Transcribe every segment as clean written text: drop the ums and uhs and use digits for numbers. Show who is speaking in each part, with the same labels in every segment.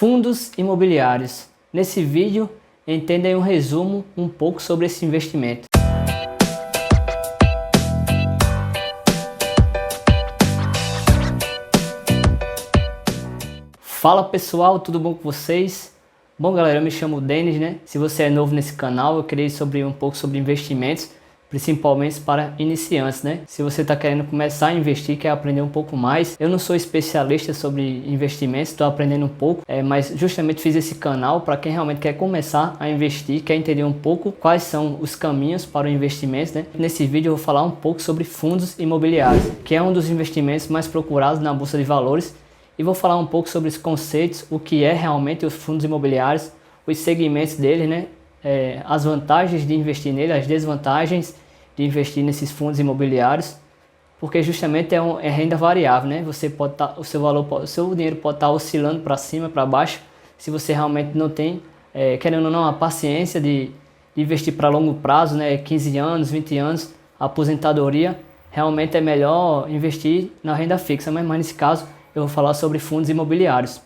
Speaker 1: Fundos imobiliários. Nesse vídeo, entenda aí um resumo um pouco sobre esse investimento. Fala pessoal, tudo bom com vocês? Bom galera, eu me chamo Denis, né? Se você é novo nesse canal, eu queria um pouco sobre investimentos, principalmente para iniciantes, né? Se você está querendo começar a investir, quer aprender um pouco mais, eu não sou especialista sobre investimentos, estou aprendendo um pouco, mas justamente fiz esse canal para quem realmente quer começar a investir, quer entender um pouco quais são os caminhos para o investimento, né? Nesse vídeo eu vou falar um pouco sobre fundos imobiliários, que é um dos investimentos mais procurados na Bolsa de Valores, e vou falar um pouco sobre os conceitos, o que é realmente os fundos imobiliários, os segmentos deles, né? As vantagens de investir nele, as desvantagens de investir nesses fundos imobiliários, porque justamente é renda variável, né? Você pode o seu dinheiro pode estar oscilando para cima, para baixo, se você realmente não tem, querendo ou não, a paciência de investir para longo prazo, né? 15 anos, 20 anos, aposentadoria, realmente é melhor investir na renda fixa, mas nesse caso eu vou falar sobre fundos imobiliários.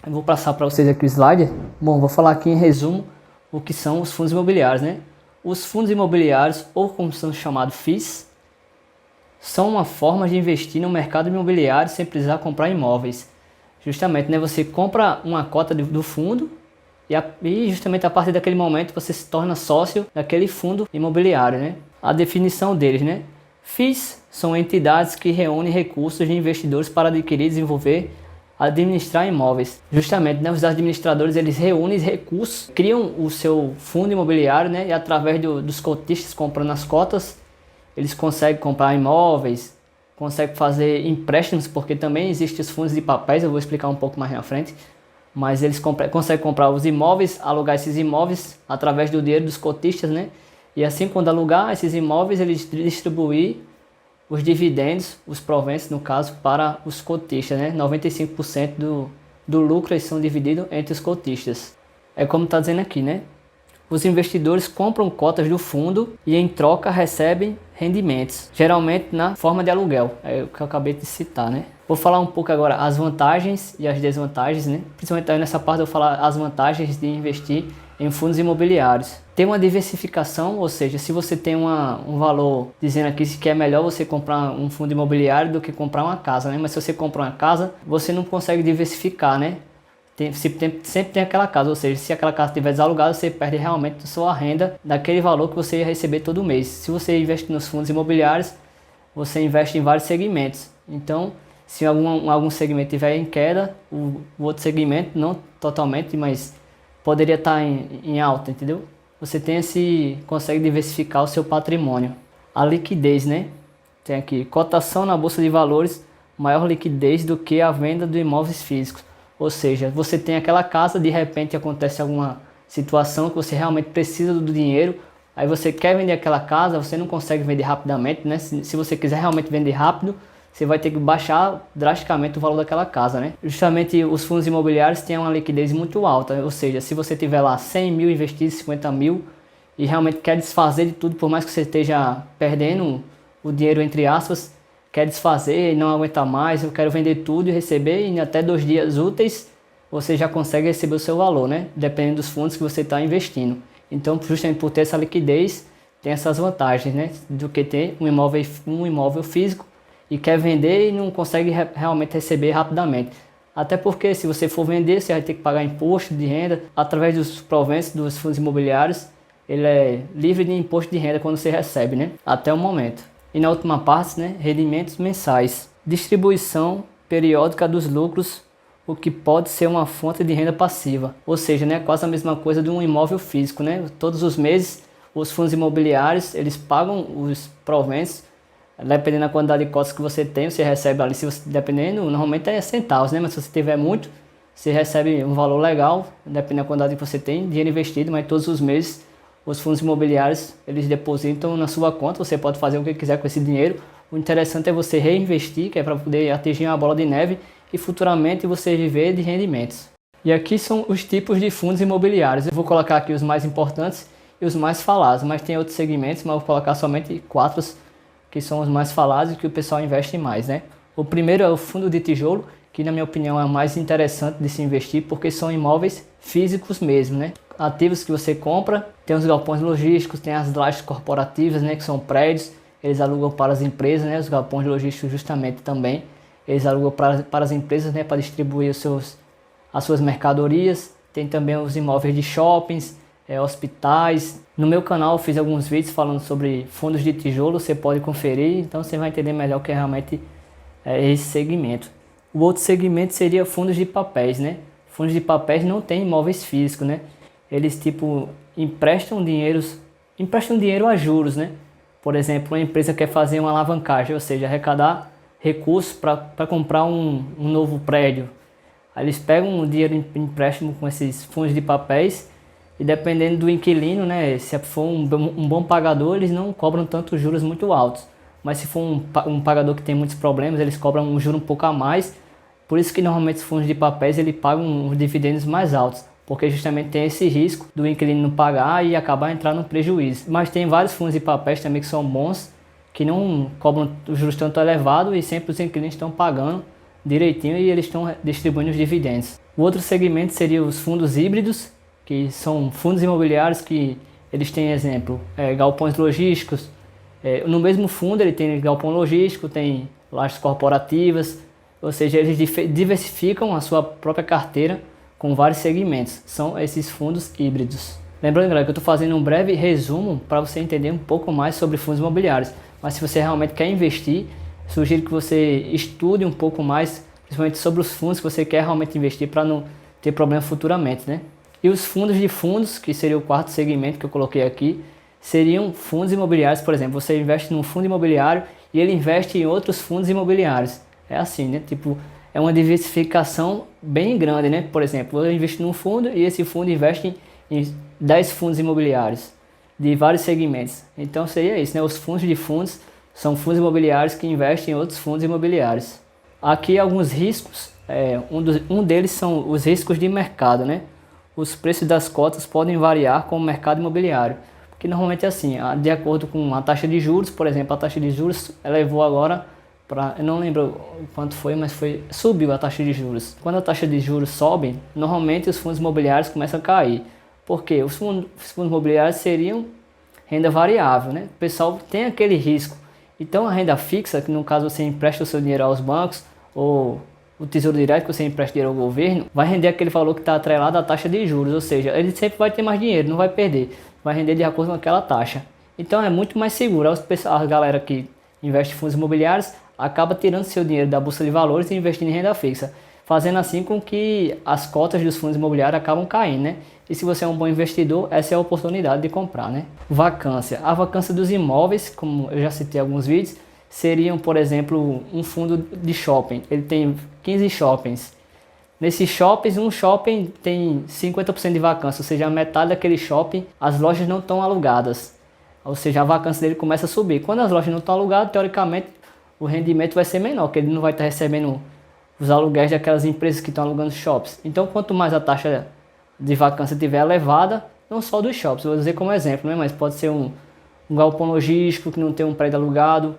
Speaker 1: Eu vou passar para vocês aqui o slide. Bom, vou falar aqui em resumo o que são os fundos imobiliários, né? Os fundos imobiliários, ou como são chamados FIIs, são uma forma de investir no mercado imobiliário sem precisar comprar imóveis. Justamente, né? Você compra uma cota do fundo e justamente a partir daquele momento você se torna sócio daquele fundo imobiliário, né? A definição deles, né? FIIs são entidades que reúnem recursos de investidores para adquirir, desenvolver, administrar imóveis. Justamente, né, os administradores eles reúnem recursos, criam o seu fundo imobiliário, né, e através dos cotistas comprando as cotas, eles conseguem comprar imóveis, conseguem fazer empréstimos, porque também existem os fundos de papéis, eu vou explicar um pouco mais na frente, mas eles conseguem comprar os imóveis, alugar esses imóveis através do dinheiro dos cotistas, né, e assim quando alugar esses imóveis, eles distribuem os dividendos, os proventos no caso, para os cotistas, né? 95% do lucro eles são divididos entre os cotistas. É como está dizendo aqui, né? Os investidores compram cotas do fundo e em troca recebem rendimentos, geralmente na forma de aluguel, é o que eu acabei de citar, né? Vou falar um pouco agora as vantagens e as desvantagens, né? Principalmente nessa parte eu vou falar as vantagens de investir em fundos imobiliários. Tem uma diversificação, ou seja, se você tem um valor dizendo aqui que é melhor você comprar um fundo imobiliário do que comprar uma casa, né? Mas se você comprar uma casa, você não consegue diversificar, né? Sempre tem aquela casa, ou seja, se aquela casa estiver desalugada, você perde realmente a sua renda daquele valor que você ia receber todo mês. Se você investe nos fundos imobiliários, você investe em vários segmentos. Então, se algum segmento estiver em queda, o outro segmento, não totalmente, mas poderia estar em alta, entendeu? Você consegue diversificar o seu patrimônio. A liquidez, né? Tem aqui, cotação na Bolsa de Valores, maior liquidez do que a venda de imóveis físicos. Ou seja, você tem aquela casa, de repente acontece alguma situação que você realmente precisa do dinheiro, aí você quer vender aquela casa, você não consegue vender rapidamente, né? Se você quiser realmente vender rápido, você vai ter que baixar drasticamente o valor daquela casa, né? Justamente os fundos imobiliários têm uma liquidez muito alta, ou seja, se você tiver lá 100 mil investidos, 50 mil e realmente quer desfazer de tudo, por mais que você esteja perdendo o dinheiro entre aspas, quer desfazer e não aguentar mais, eu quero vender tudo e receber em até 2 dias úteis, você já consegue receber o seu valor, né? Dependendo dos fundos que você está investindo. Então, justamente por ter essa liquidez, tem essas vantagens, né? Do que ter um imóvel físico e quer vender e não consegue realmente receber rapidamente. Até porque se você for vender, você vai ter que pagar imposto de renda. Através dos proventos dos fundos imobiliários, ele é livre de imposto de renda quando você recebe, né? Até o momento. E na última parte, né? Rendimentos mensais. Distribuição periódica dos lucros, o que pode ser uma fonte de renda passiva. Ou seja, né? Quase a mesma coisa de um imóvel físico, né? Todos os meses, os fundos imobiliários, eles pagam os proventos. Dependendo da quantidade de cotas que você tem, você recebe ali, dependendo, normalmente é centavos, né? Mas se você tiver muito, você recebe um valor legal, dependendo da quantidade que você tem, dinheiro investido, mas todos os meses os fundos imobiliários, eles depositam na sua conta, você pode fazer o que quiser com esse dinheiro. O interessante é você reinvestir, que é para poder atingir uma bola de neve e futuramente você viver de rendimentos. E aqui são os tipos de fundos imobiliários. Eu vou colocar aqui os mais importantes e os mais falados, mas tem outros segmentos, mas eu vou colocar somente 4 que são os mais falados e que o pessoal investe mais, né? O primeiro é o fundo de tijolo, que na minha opinião é o mais interessante de se investir, porque são imóveis físicos mesmo, né? Ativos que você compra, tem os galpões logísticos, tem as lajes corporativas, né, que são prédios, eles alugam para as empresas, né, os galpões logísticos justamente também, eles alugam para as empresas, né, para distribuir as suas mercadorias. Tem também os imóveis de shoppings, hospitais. No meu canal eu fiz alguns vídeos falando sobre fundos de tijolo, você pode conferir, então você vai entender melhor o que é realmente esse segmento. O outro segmento seria fundos de papéis, né? Fundos de papéis não tem imóveis físicos, né? Eles tipo emprestam dinheiro a juros, né? Por exemplo, uma empresa quer fazer uma alavancagem, ou seja, arrecadar recursos para comprar um novo prédio. Aí eles pegam o dinheiro em empréstimo com esses fundos de papéis e dependendo do inquilino, né? Se for um bom pagador, eles não cobram tanto juros muito altos. Mas se for um pagador que tem muitos problemas, eles cobram um juro um pouco a mais. Por isso que normalmente os fundos de papéis ele pagam os dividendos mais altos, porque justamente tem esse risco do inquilino não pagar e acabar entrando no prejuízo. Mas tem vários fundos de papéis também que são bons, que não cobram os juros tanto elevados e sempre os inquilinos estão pagando direitinho e eles estão distribuindo os dividendos. O outro segmento seria os fundos híbridos, que são fundos imobiliários que eles têm, exemplo, galpões logísticos. No mesmo fundo ele tem galpão logístico, tem lajes corporativas, ou seja, eles diversificam a sua própria carteira com vários segmentos. São esses fundos híbridos. Lembrando, galera, que eu estou fazendo um breve resumo para você entender um pouco mais sobre fundos imobiliários. Mas se você realmente quer investir, sugiro que você estude um pouco mais, principalmente sobre os fundos que você quer realmente investir para não ter problema futuramente, né? E os fundos de fundos, que seria o quarto segmento que eu coloquei aqui, seriam fundos imobiliários. Por exemplo, você investe num fundo imobiliário e ele investe em outros fundos imobiliários. É assim, né? Tipo, é uma diversificação bem grande, né? Por exemplo, eu invisto num fundo e esse fundo investe em 10 fundos imobiliários de vários segmentos. Então seria isso, né? Os fundos de fundos são fundos imobiliários que investem em outros fundos imobiliários. Aqui alguns riscos, um deles são os riscos de mercado, né? Os preços das cotas podem variar com o mercado imobiliário, porque normalmente é assim, de acordo com a taxa de juros, por exemplo, a taxa de juros elevou agora eu não lembro quanto foi, mas subiu a taxa de juros. Quando a taxa de juros sobe, normalmente os fundos imobiliários começam a cair. Por quê? Os fundos imobiliários seriam renda variável, né? O pessoal tem aquele risco. Então a renda fixa, que no caso você empresta o seu dinheiro aos bancos, ou o Tesouro Direto, que você empresta dinheiro ao governo, vai render aquele valor que está atrelado à taxa de juros, ou seja, ele sempre vai ter mais dinheiro, não vai perder, vai render de acordo com aquela taxa. Então é muito mais seguro. A galera que investe em fundos imobiliários acaba tirando seu dinheiro da bolsa de valores e investindo em renda fixa, fazendo assim com que as cotas dos fundos imobiliários acabam caindo, né? E se você é um bom investidor, essa é a oportunidade de comprar, né? Vacância. A vacância dos imóveis, como eu já citei em alguns vídeos, seriam, por exemplo, um fundo de shopping. Ele tem 15 shoppings. Nesses shoppings, um shopping tem 50% de vacância, ou seja, a metade daquele shopping, as lojas não estão alugadas. Ou seja, a vacância dele começa a subir. Quando as lojas não estão alugadas, teoricamente, o rendimento vai ser menor, porque ele não vai estar recebendo os aluguéis daquelas empresas que estão alugando shops. Então, quanto mais a taxa de vacância estiver elevada, não só dos shops, vou dizer como exemplo, né? Mas pode ser um galpão logístico que não tem um prédio alugado,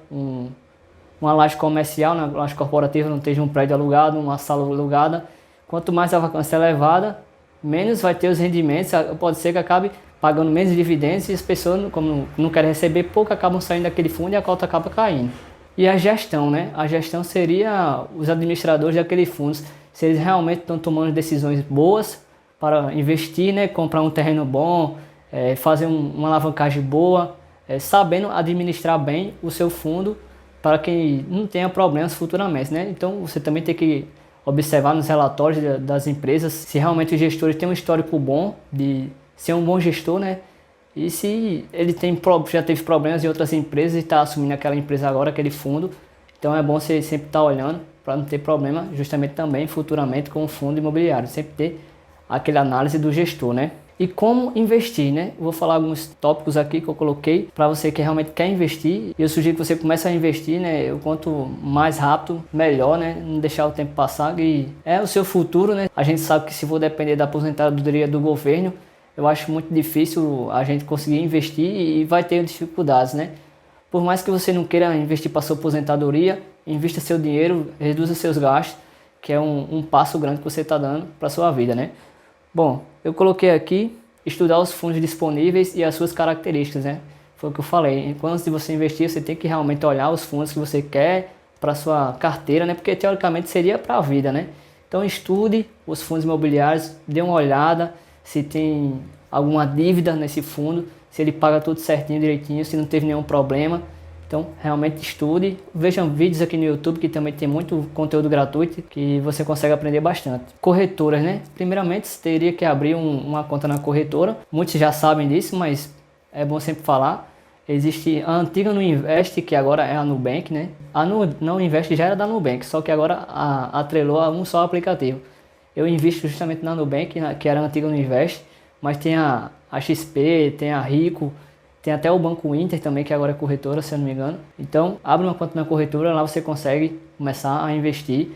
Speaker 1: uma laje comercial, uma laje corporativa não esteja um prédio alugado, uma sala alugada. Quanto mais a vacância é elevada, menos vai ter os rendimentos, pode ser que acabe pagando menos dividendos e as pessoas, como não querem receber pouco, acabam saindo daquele fundo e a cota acaba caindo. E a gestão, né? A gestão seria os administradores daqueles fundos, se eles realmente estão tomando decisões boas para investir, né? Comprar um terreno bom, fazer uma alavancagem boa, sabendo administrar bem o seu fundo para que não tenha problemas futuramente, né? Então você também tem que observar nos relatórios das empresas se realmente os gestores têm um histórico bom de ser um bom gestor, né? E se ele já teve problemas em outras empresas e está assumindo aquela empresa agora, aquele fundo, então é bom você sempre estar olhando para não ter problema justamente também futuramente com o fundo imobiliário, sempre ter aquela análise do gestor, né? E como investir, né? Vou falar alguns tópicos aqui que eu coloquei para você que realmente quer investir. E eu sugiro que você comece a investir, né? O quanto mais rápido, melhor, né? Não deixar o tempo passar. E é o seu futuro, né? A gente sabe que se for depender da aposentadoria do governo, eu acho muito difícil a gente conseguir investir e vai ter dificuldades, né? Por mais que você não queira investir para sua aposentadoria, invista seu dinheiro, reduza seus gastos, que é um passo grande que você está dando para sua vida, né? Bom, eu coloquei aqui estudar os fundos disponíveis e as suas características, né? Foi o que eu falei. Antes de você investir, você tem que realmente olhar os fundos que você quer para sua carteira, né? Porque teoricamente seria para a vida, né? Então estude os fundos imobiliários, dê uma olhada se tem alguma dívida nesse fundo, se ele paga tudo certinho, direitinho, se não teve nenhum problema. Então realmente estude, vejam vídeos aqui no YouTube que também tem muito conteúdo gratuito que você consegue aprender bastante. Corretoras, né? Primeiramente você teria que abrir uma conta na corretora, muitos já sabem disso, mas é bom sempre falar. Existe a antiga Nuinvest, que agora é a Nubank, né? A Nuinvest já era da Nubank, só que agora atrelou a um só aplicativo. Eu invisto justamente na Nubank, que era a antiga Nuinvest, mas tem a XP, tem a Rico, tem até o Banco Inter também, que agora é corretora, se eu não me engano. Então, abre uma conta na corretora, lá você consegue começar a investir.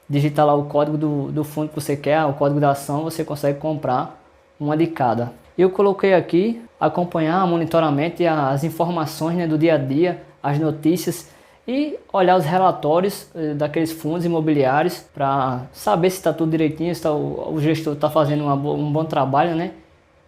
Speaker 1: Digitar lá o código do fundo que você quer, o código da ação, você consegue comprar uma de cada. Eu coloquei aqui acompanhar monitoramento e as informações, né, do dia a dia, as notícias e olhar os relatórios daqueles fundos imobiliários para saber se está tudo direitinho, se o gestor está fazendo um bom trabalho, né?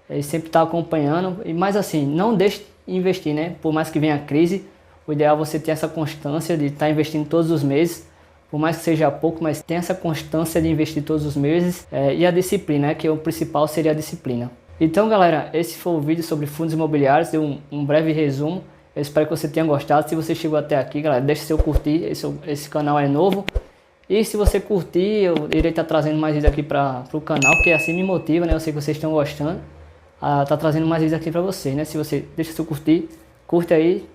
Speaker 1: Ele sempre está acompanhando, mas assim, não deixe de investir, né? Por mais que venha a crise, o ideal é você ter essa constância de estar investindo todos os meses, por mais que seja pouco, mas tem essa constância de investir todos os meses e a disciplina, né? Que o principal seria a disciplina. Então galera, esse foi o vídeo sobre fundos imobiliários, deu um breve resumo. Eu espero que você tenha gostado. Se você chegou até aqui, galera, deixe seu curtir, esse canal é novo. E se você curtir, eu irei estar trazendo mais vídeos aqui para o canal, que assim me motiva, né? Eu sei que vocês estão gostando. Tá trazendo mais vídeos aqui para vocês, né? Se você deixa seu curtir, curte aí,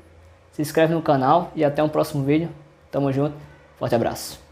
Speaker 1: se inscreve no canal e até um próximo vídeo. Tamo junto, forte abraço.